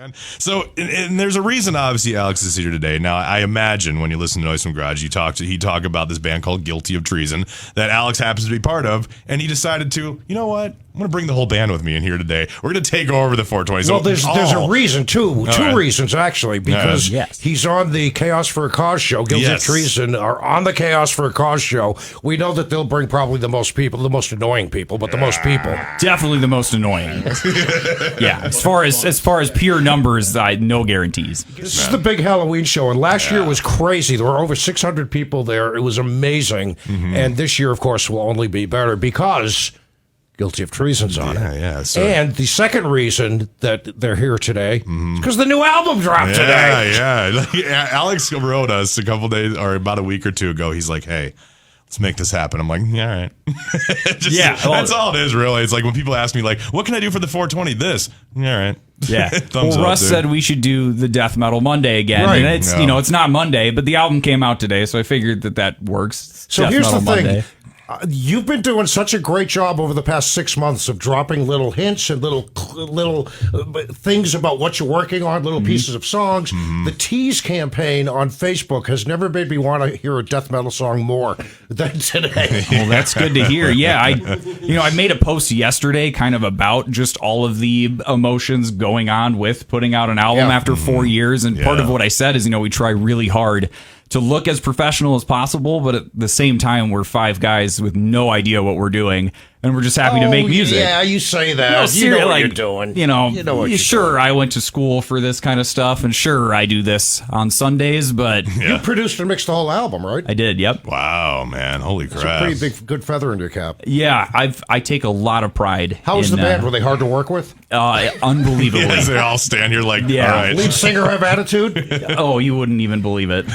man. So, and there's a reason, obviously, Alex is here today. Now, I imagine when you listen to Noise from Garage, he talk about this band called Guilty of Treason that Alex happens to be part of, and he decided to, you know what? I'm going to bring the whole band with me in here today. We're going to take over the 420. So, well, there's a reason, too. Two reasons, actually, because he's on the Chaos for a Cause show. Guilty of Treason are on the Chaos for a Cause show. We know that they'll bring probably the most people, the most annoying people, but the most people. Definitely the most annoying. Yeah, as far as pure numbers, no guarantees. This is the big Halloween show, and last year was crazy. There were over 600 people there. It was amazing. And this year, of course, will only be better because Guilty of Treason's on it. So. And the second reason that they're here today is because the new album dropped today. Yeah. Alex wrote us a couple days or about a week or two ago. He's like, hey, let's make this happen. I'm like, yeah, all right. That's all it is, really. It's like when people ask me, like, what can I do for the 420? This. All right. Yeah. Russ said we should do the Death Metal Monday again. Right. And it's, it's not Monday, but the album came out today, so I figured that works. So here's the thing. Monday. You've been doing such a great job over the past 6 months of dropping little hints and little things about what you're working on, little pieces of songs. The Tease campaign on Facebook has never made me want to hear a death metal song more than today. Well, that's good to hear. Yeah, I made a post yesterday kind of about just all of the emotions going on with putting out an album after 4 years. And part of what I said is, we try really hard to look as professional as possible, but at the same time, we're five guys with no idea what we're doing, and we're just happy to make music. Yeah, you say that. You know what you're doing. Sure, I went to school for this kind of stuff, and sure, I do this on Sundays, but... You produced and mixed the whole album, right? I did, yep. Wow, man. Holy crap. It's a pretty good feather in your cap. Yeah, I take a lot of pride. How was the band? Were they hard to work with? Unbelievably. Yes, they all stand here like, all right. Lead singer have attitude? Oh, you wouldn't even believe it.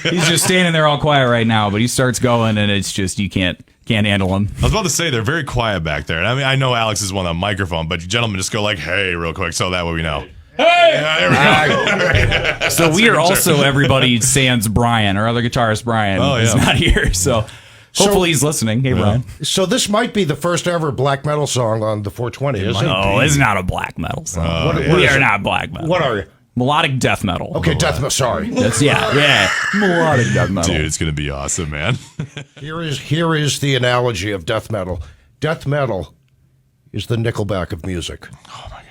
He's just standing there all quiet right now, but he starts going, and it's just, you can't handle him. I was about to say, they're very quiet back there. I mean, I know Alex is one on the microphone, but you gentlemen just go like, hey, reol quick, so that way we know. Hey! Yeah, there we go. So we are also everybody sans Brian, our other guitarist Brian. He's not here, so... Hopefully he's listening. Hey, Brian. So this might be the first ever black metal song on the 420, isn't it? No, it's not a black metal song. We are not black metal. What are you? Melodic death metal. Okay, death metal. Sorry. That's melodic death metal. Dude, it's gonna be awesome, man. Here is the analogy of death metal. Death metal is the Nickelback of music. Oh my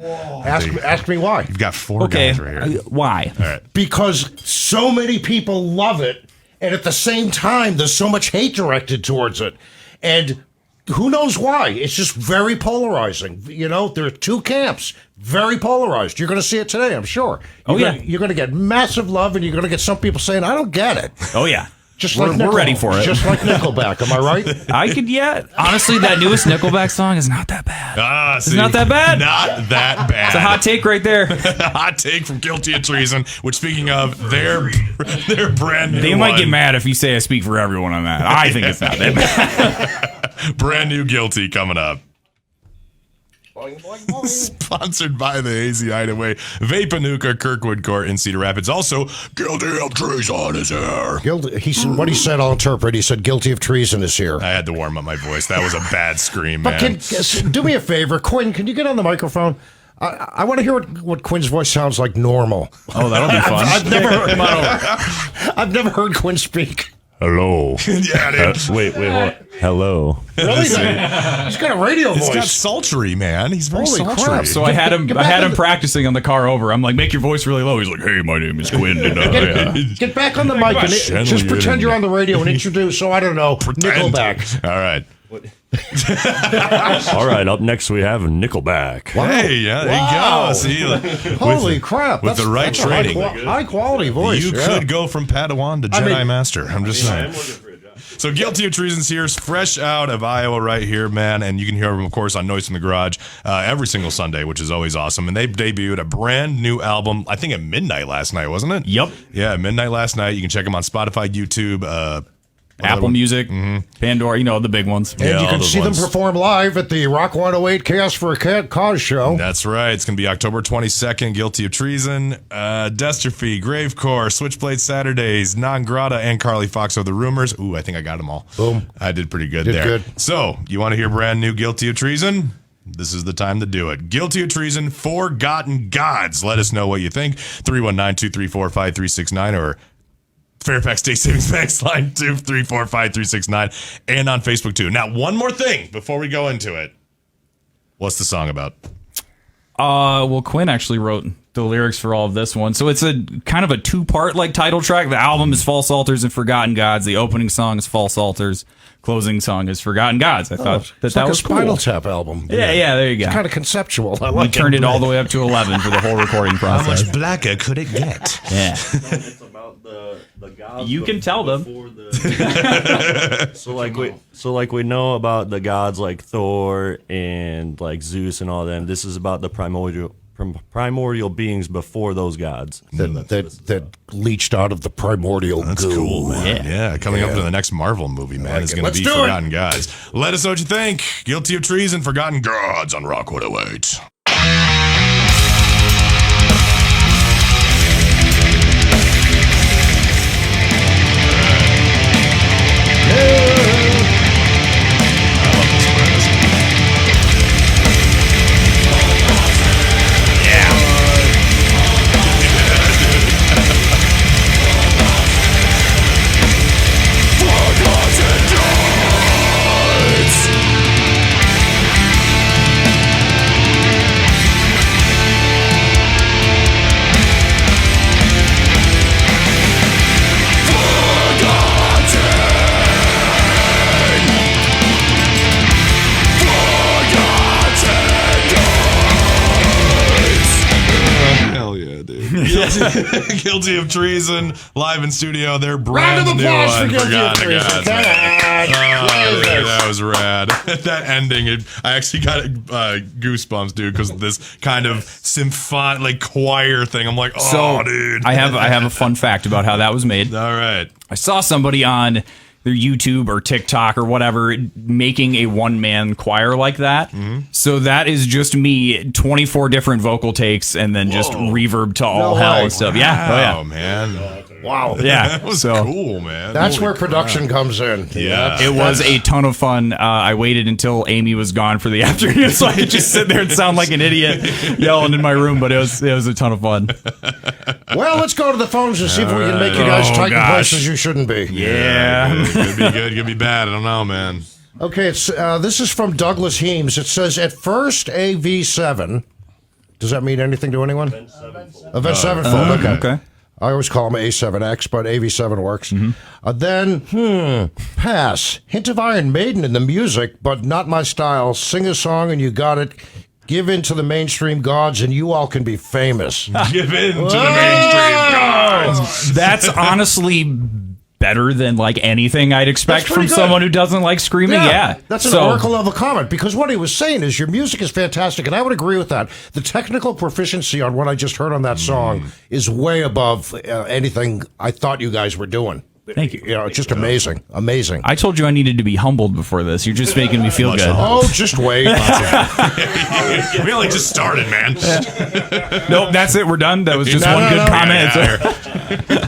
god! Ask me why. You've got four guys right here. Why? All right. Because so many people love it, and at the same time, there's so much hate directed towards it, and who knows why? It's just very polarizing. There are two camps, very polarized. You're going to see it today, I'm sure. You're going to get massive love, and you're going to get some people saying, I don't get it. Oh, yeah. We're ready for it. Just like Nickelback, am I right? Honestly, that newest Nickelback song is not that bad. It's not that bad. Not that bad. It's a hot take right there. Hot take from Guilty of Treason, which, speaking of, they're brand new. They might get mad if you say I speak for everyone on that. I think it's not that bad. Brand new Guilty coming up. Sponsored by the Hazy Hideaway, Vapanuka, Kirkwood Court in Cedar Rapids. Also, Guilty of Treason is here. What he said, I'll interpret. He said, Guilty of Treason is here. I had to warm up my voice. That was a bad scream, man. But do me a favor, Quinn, can you get on the microphone? I want to hear what Quinn's voice sounds like normal. Oh, that'll be fun. I've never heard Quinn speak. Hello. Yeah, dude. Wait, hold on. Hello. Really? He's got a radio voice. He's got sultry, man. He's very Holy sultry. crap. So I had him practicing on the car over. I'm like, make your voice really low. He's like, hey, my name is Quinn. Get back on the mic and just pretend you're on the radio and introduce, I don't know, Nickelback. All right. All right, up next we have Nickelback. Wow. Hey, there you go. See, holy crap. With the right training. High quality voice. You could go from Padawan to Jedi Master. I'm just saying. So Guilty of Treason's here, fresh out of Iowa right here, man. And you can hear them, of course, on Noise in the Garage every single Sunday, which is always awesome. And they debuted a brand new album, I think at midnight last night, wasn't it? Yep. Yeah, midnight last night. You can check them on Spotify, YouTube, Apple Music, Pandora, the big ones. And you can see them perform live at the Rock 108 Chaos for a Cause show. That's right. It's going to be October 22nd. Guilty of Treason, Dystrophy, Gravecore, Switchblade Saturdays, Non Grata, and Carly Fox are the rumors. Ooh, I think I got them all. Boom. I did pretty good there. Good. So, you want to hear brand new Guilty of Treason? this is the time to do it. Guilty of Treason, Forgotten Gods. Let us know what you think. 319-234-5369 or Fairfax State Savings Bank's line 234-5369 and on Facebook too. Now, one more thing before we go into it. What's the song about? Well, Quinn actually wrote the lyrics for all of this one. So it's a kind of a two-part like title track. The album is False Altars and Forgotten Gods. The opening song is False Altars. Closing song is Forgotten Gods. I thought that like was a Spinal cool. Tap album. Yeah, there you go. It's kind of conceptual. I We like turned it all the way up to 11 for the whole recording How process. much blacker could it get? Yeah. It's about the gods. You can tell them. So like we know about the gods like Thor and like Zeus and all them. This is about the primordial beings before those gods. that leached out of the primordial That's goo. cool, man. Yeah, coming up to the next Marvel movie, man, is going to be Let's do it. Forgotten Gods. Let us know what you think. Guilty of Treason, Forgotten Gods on Rock 108. Guilty of Treason, live in studio. They're brand Round of new applause for on Guilty of Forgotten Treason. Gods. Come man. on. Oh, that was rad. That ending, I actually got goosebumps, dude, because of this kind of symphonic, like choir thing. I'm like, oh, dude. I have a fun fact about how that was made. All right. I saw somebody on their YouTube or TikTok or whatever making a one-man choir like that. Mm-hmm. So that is just me, 24 different vocal takes and then just reverb to all No hell way. and stuff. Yeah. Oh, man. Wow. Yeah. That was So cool, man. That's Holy where production comes in. Yeah. it was a ton of fun. I waited until Amy was gone for the afternoon so I could just sit there and sound like an idiot yelling in my room, but it was a ton of fun. Well, let's go to the phones and see if we can make you guys Oh, tight in gosh. places you shouldn't be. Yeah. Could be good, could be bad. I don't know, man. Okay, it's this is from Douglas Heames. It says, at first, AV7. Does that mean anything to anyone? Avenged Sevenfold. Okay. I always call them A7X, but AV7 works. Then, pass. Hint of Iron Maiden in the music, but not my style. Sing a song and you got it. Give in to the mainstream gods and you all can be famous. Give in to the mainstream gods. That's honestly better than like anything I'd expect That's pretty from good. someone who doesn't like screaming. Yeah. That's an So- oracle level comment, because what he was saying is your music is fantastic, and I would agree with that. The technical proficiency on what I just heard on that song is way above anything I thought you guys were doing. Thank you. You know, it's just amazing. Amazing. I told you I needed to be humbled before this. You're just making me feel good. Oh, just wait. We only just started, man. Nope, that's it. We're done. That was just No, one no, good no. comment. Yeah.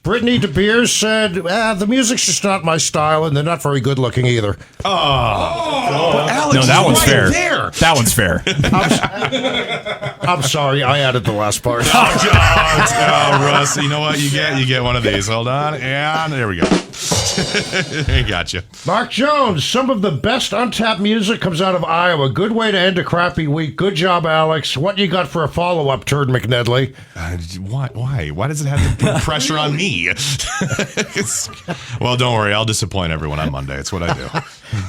Brittany De Beers said, the music's just not my style, and they're not very good looking either. Alex No, that is one's right fair. there. That one's fair. I'm sorry, I added the last part. Oh, Russ, you know what? You get one of these. Hold on. And there we go. Gotcha. Mark Jones, some of the best untapped music comes out of Iowa. Good way to end a crappy week. Good job, Alex. What you got for a follow-up, Turd McNedley? Why? Why does it have to put pressure on me? Well, don't worry. I'll disappoint everyone on Monday. It's what I do.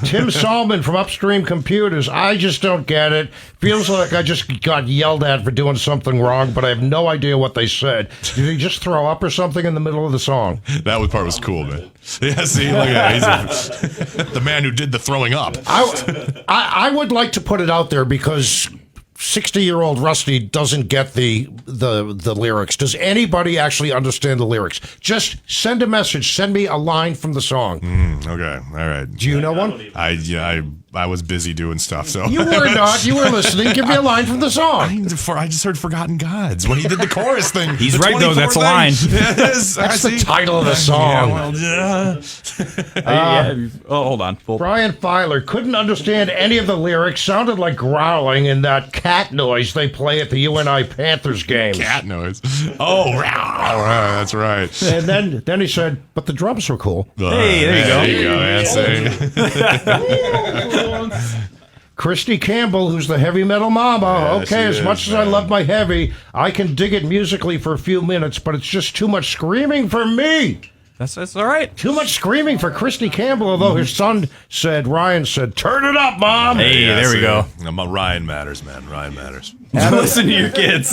Tim Solomon from Upstream Computers. I just don't get it. Feels like I just got yelled at for doing something wrong, but I have no idea what they said. Did he just throw up or something in the middle of the song? That part was cool, man. Yeah, see, look at that. He's the man who did the throwing up. I would like to put it out there because 60-year-old Rusty doesn't get the lyrics. Does anybody actually understand the lyrics? Just send a message. Send me a line from the song. Okay, all right. Do you know one? I I was busy doing stuff. So You were not. You were listening. Give me a line from the song. I just heard "Forgotten Gods" when he did the chorus thing. He's The right, though. 24 That's the thing. line. Yes, That's the title of the song. Hold on. Brian Filer couldn't understand any of the lyrics. Sounded like growling and that cat noise they play at the UNI Panthers games. Cat noise. Oh, that's right. And then he said, "But the drums were cool." Hey, there you go. There you go. Christy Campbell, who's the heavy metal mama. Yes, Okay, she as is, much as I man. love my heavy, I can dig it musically for a few minutes, but it's just too much screaming for me. That's all right. Too much screaming for Christy Campbell, although his son said, Ryan said, "Turn it up, Mom." Hey, there we go. Ryan matters, man. Ryan matters. Listen to your kids.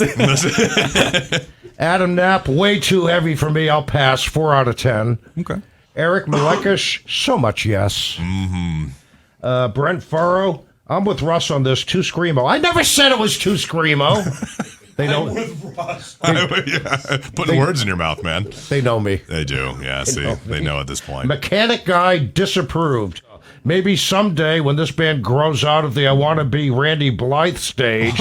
Adam Knapp, way too heavy for me. I'll pass. 4 out of 10. Okay. Eric Malekish, so much yes. Brent Furrow, I'm with Russ on this. Too screamo. I never said it was too screamo. They don't. Putting words in your mouth, man. They know me. They do. Yeah, see, they know at this point. Mechanic Guy disapproved. Maybe someday when this band grows out of the I Want to Be Randy Blythe stage.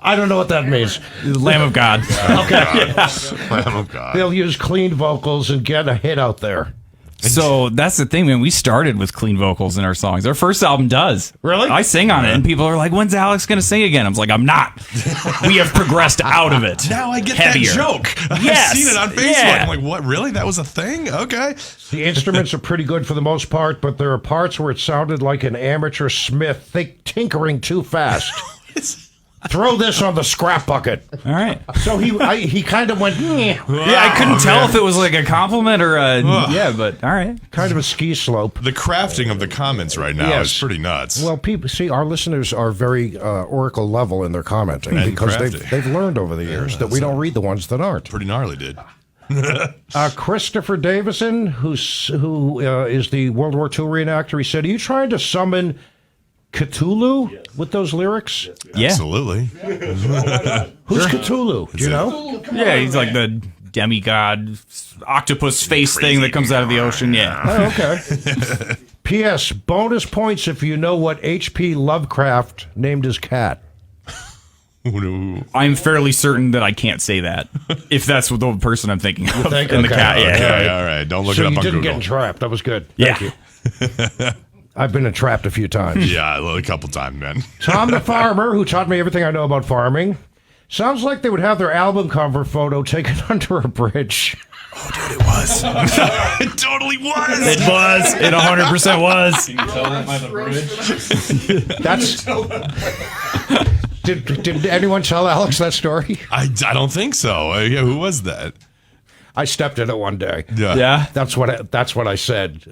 I don't know what that means. Lamb of God. Lamb of God. They'll use clean vocals and get a hit out there. So that's the thing, man. We started with clean vocals in our songs. Our first album does. Really? I sing on it, and people are like, "When's Alex going to sing again?" I'm like, "I'm not." We have progressed out of it. Now I get Heavier. that joke. Yes. I've seen it on Facebook. Yeah. I'm like, what? Really? That was a thing? Okay. The instruments are pretty good for the most part, but there are parts where it sounded like an amateur smith tinkering too fast. Throw this on the scrap bucket. All right. So he kind of went, Yeah, I couldn't tell if it was like a compliment or a but all right. kind of a ski slope. The crafting of the comments right now Yes. is pretty nuts. Well, people see our listeners are very Oracle level in their commenting And because crafty. they've learned over the years that we don't read the ones that aren't. Pretty gnarly, dude. Christopher Davison, who is the World War II reenactor, he said, "Are you trying to summon Cthulhu with those lyrics?" Yeah. Absolutely. Who's Cthulhu? Do you know? Yeah, he's like the demigod octopus face thing that comes out of the ocean. Yeah. Oh, okay. P.S. Bonus points if you know what H.P. Lovecraft named his cat. I'm fairly certain that I can't say that if that's the person I'm thinking of. think? In the Okay. cat, yeah. Okay, all right. Don't look So it up you on didn't Google. get entrapped. That was good. Yeah. Thank you. I've been entrapped a few times. Yeah, a couple times, man. Tom the farmer, who taught me everything I know about farming. Sounds like they would have their album cover photo taken under a bridge. It was. It totally was. It was. It 100% was. That's. Did anyone tell Alex that story? I don't think so. Yeah, who was that? I stepped in it one day. Yeah. That's what I said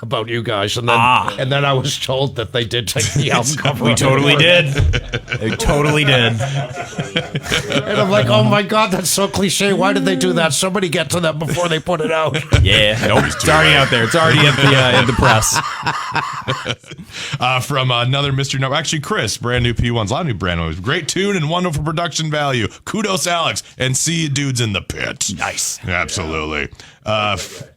about you guys, and then I was told that they did take the album cover. We totally did. They totally did. And I'm like, oh my god, that's so cliche. Why did they do that? Somebody get to them before they put it out. Yeah. Nope. It's already out there. It's already at the press. From another mystery number. Actually, Chris, brand new P1s. A lot of new brand new. Great tune and wonderful production value. Kudos, Alex. And see you dudes in the pit. Nice. Absolutely.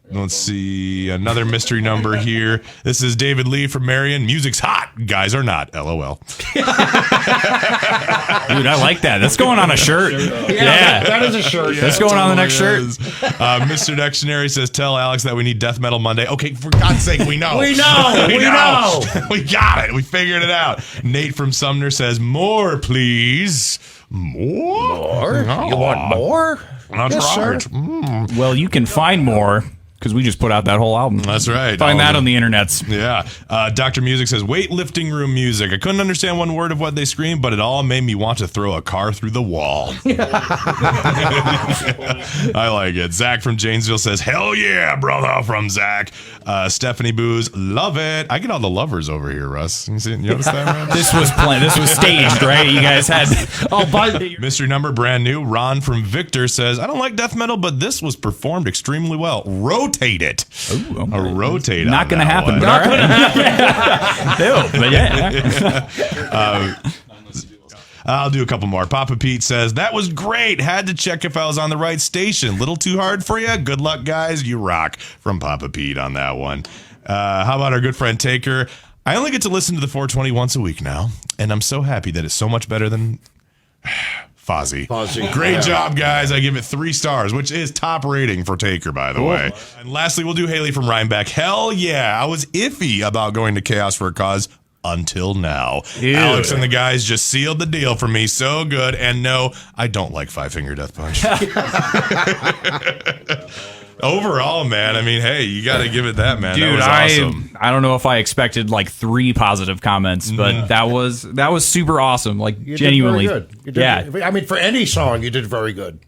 Let's see. Another mystery number here. This is David Lee from Marion. Music's hot. Guys are not. LOL. Dude, I like that. That's going on a shirt. Yeah. That is a shirt. That's going on the next shirt. Mr. Dictionary says, tell Alex that we need death metal Monday. Okay, for God's sake, we know. We know. We know. We got it. We figured it out. Nate from Sumner says, more, please. More? You want more? That's Yes, right. sir. Well, you can find more because we just put out that whole album. That's right. Find All that of on the internets. Yeah. Dr. Music says, weightlifting room music. I couldn't understand one word of what they screamed, but it all made me want to throw a car through the wall. I like it. Zach from Janesville says, hell yeah, brother, from Zach. Stephanie Booze, love it. I get all the lovers over here, Russ. You notice that, man? This was planned. This was staged, right? You guys had. Mystery number, brand new. Ron from Victor says, I don't like death metal, but this was performed extremely well. Rotate it. Ooh, A rotate. not going to happen. But all right. No, but yeah. I'll do a couple more. Papa Pete says, that was great. Had to check if I was on the right station. Little too hard for you? Good luck, guys. You rock. From Papa Pete on that one. How about our good friend Taker? I only get to listen to the 420 once a week now, and I'm so happy that it's so much better than Fozzie. Great job, guys. I give it 3 stars, which is top rating for Taker, by the way. And lastly, we'll do Haley from Rhinebeck. Hell yeah, I was iffy about going to Chaos for a Cause until now. Alex and the guys just sealed the deal for me. So good. And no, I don't like Five Finger Death Punch. Overall, man, I mean, hey, you got to give it that, man. Dude, that was awesome. I don't know if I expected like 3 positive comments, but that was super awesome. Like, You genuinely. did very good. I mean, for any song, you did very good.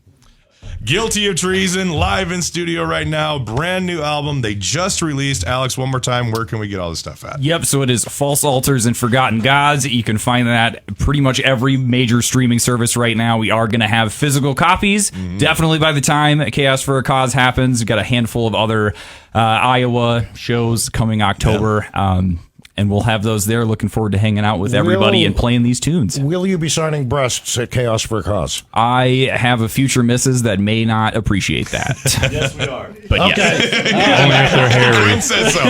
Guilty of Treason, live in studio right now. Brand new album. They just released. Alex, one more time, where can we get all this stuff at? Yep, so it is False Altars and Forgotten Gods. You can find that pretty much every major streaming service right now. We are going to have physical copies. Definitely by the time Chaos for a Cause happens. We've got a handful of other Iowa shows coming October. And we'll have those there. Looking forward to hanging out with everybody and playing these tunes. Will you be signing breasts at Chaos for a Cause? I have a future missus that may not appreciate that. Yes, we are. But Okay. Only if they're hairy. Aaron says so.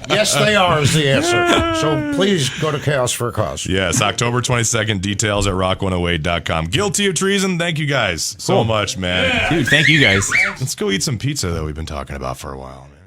Yes, they are is the answer. So please go to Chaos for a Cause. Yes, October 22nd. Details at rock108.com. Guilty of Treason. Thank you guys so much, man. Dude, thank you guys. Let's go eat some pizza that we've been talking about for a while, man.